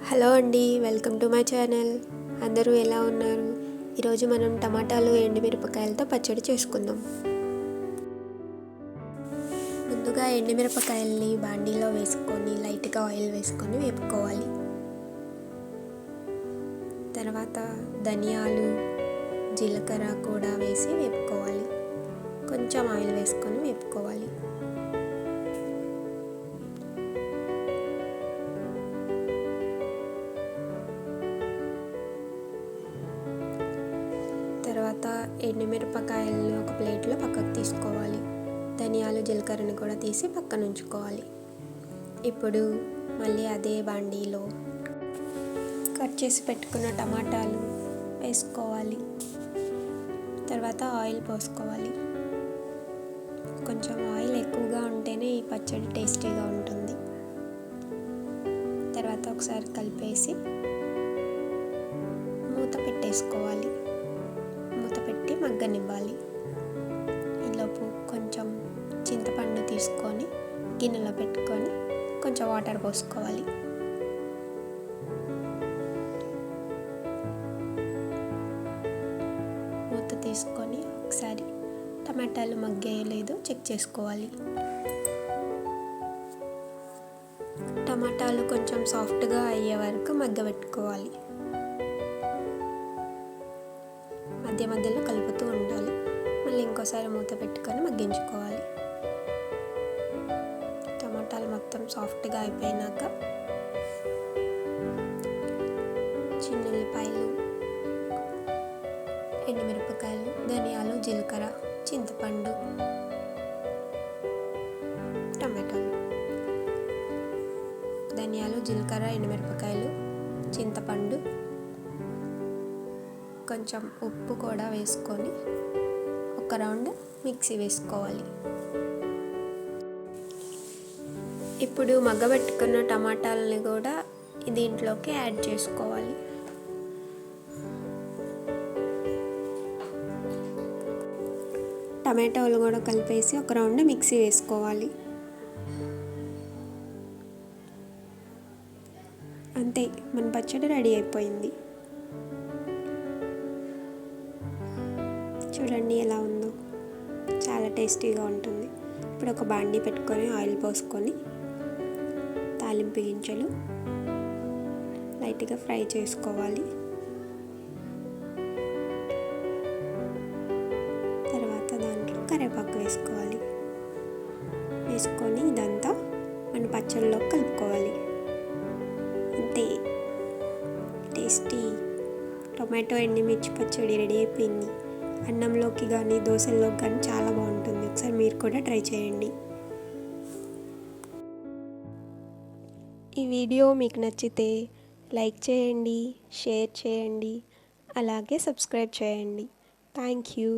Hello అండి, welcome to my channel. అందరూ ఎలా ఉన్నారు? ఈరోజు మనం టమాటాలు ఎండుమిరపకాయలతో పచ్చడి చేసుకుందాం. ముందుగా ఎండుమిరపకాయల్ని బాండీలో వేసుకొని లైట్గా ఆయిల్ వేసుకొని వేపుకోవాలి. తర్వాత ధనియాలు, జీలకర్ర కూడా వేసి వేపుకోవాలి. కొంచెం ఆయిల్ వేసుకొని వేపుకోవాలి. తర్వాత ఎండుమిరపకాయలను ఒక ప్లేట్లో పక్కకు తీసుకోవాలి. ధనియాలు, జీలకర్రని కూడా తీసి పక్కన ఉంచుకోవాలి. ఇప్పుడు మళ్ళీ అదే బాండీలో కట్ చేసి పెట్టుకున్న టమాటాలు వేసుకోవాలి. తర్వాత ఆయిల్ పోసుకోవాలి. కొంచెం ఆయిల్ ఎక్కువగా ఉంటేనే ఈ పచ్చడి టేస్టీగా ఉంటుంది. తర్వాత ఒకసారి కలిపేసి మూత పెట్టేసుకోవాలి. మూత పెట్టి మగ్గనివ్వాలి. ఈలోపు కొంచెం చింతపండు తీసుకొని గిన్నెలో పెట్టుకొని కొంచెం వాటర్ పోసుకోవాలి. మూత తీసుకొని ఒకసారి టమాటాలు మగ్గేయలేదో చెక్ చేసుకోవాలి. టమాటాలు కొంచెం సాఫ్ట్గా అయ్యే వరకు మగ్గబెట్టుకోవాలి. మధ్య మధ్యలో కలుపుతూ ఉండాలి. మళ్ళీ ఇంకోసారి మూత పెట్టుకొని మగ్గించుకోవాలి. టమాటాలు మొత్తం సాఫ్ట్గా అయిపోయినాక చిన్నుల్లిపాయలు, ఎండుమిరపకాయలు, ధనియాలు, జీలకర్ర, చింతపండు, టమాటాలు, ధనియాలు, జీలకర్ర, ఎండుమిరపకాయలు, చింతపండు, కొంచెం ఉప్పు కూడా వేసుకొని ఒక రౌండ్ మిక్సీ వేసుకోవాలి. ఇప్పుడు మగ్గబెట్టుకున్న టమాటాలని కూడా దీంట్లోకి యాడ్ చేసుకోవాలి. టమాటాలు కూడా కలిపేసి ఒక రౌండ్ మిక్సీ వేసుకోవాలి. అంతే, మన పచ్చడి రెడీ అయిపోయింది. చూడండి ఎలా ఉందో, చాలా టేస్టీగా ఉంటుంది. ఇప్పుడు ఒక బాండీ పెట్టుకొని ఆయిల్ పోసుకొని తాలింపు గింజలు లైట్గా ఫ్రై చేసుకోవాలి. తర్వాత దాంట్లో కరివేపాకు వేసుకోవాలి. వేసుకొని ఇదంతా మన పచ్చడిలో కలుపుకోవాలి. అంతే, టేస్టీ టొమాటో ఎండుమిర్చి పచ్చడి రెడీ అయిపోయింది. అన్నంలోకి కానీ దోశల్లోకి కానీ చాలా బాగుంటుంది. ఒకసారి మీరు కూడా ట్రై చేయండి. ఈ వీడియో మీకు నచ్చితే లైక్ చేయండి, షేర్ చేయండి, అలాగే సబ్స్క్రైబ్ చేయండి. Thank you.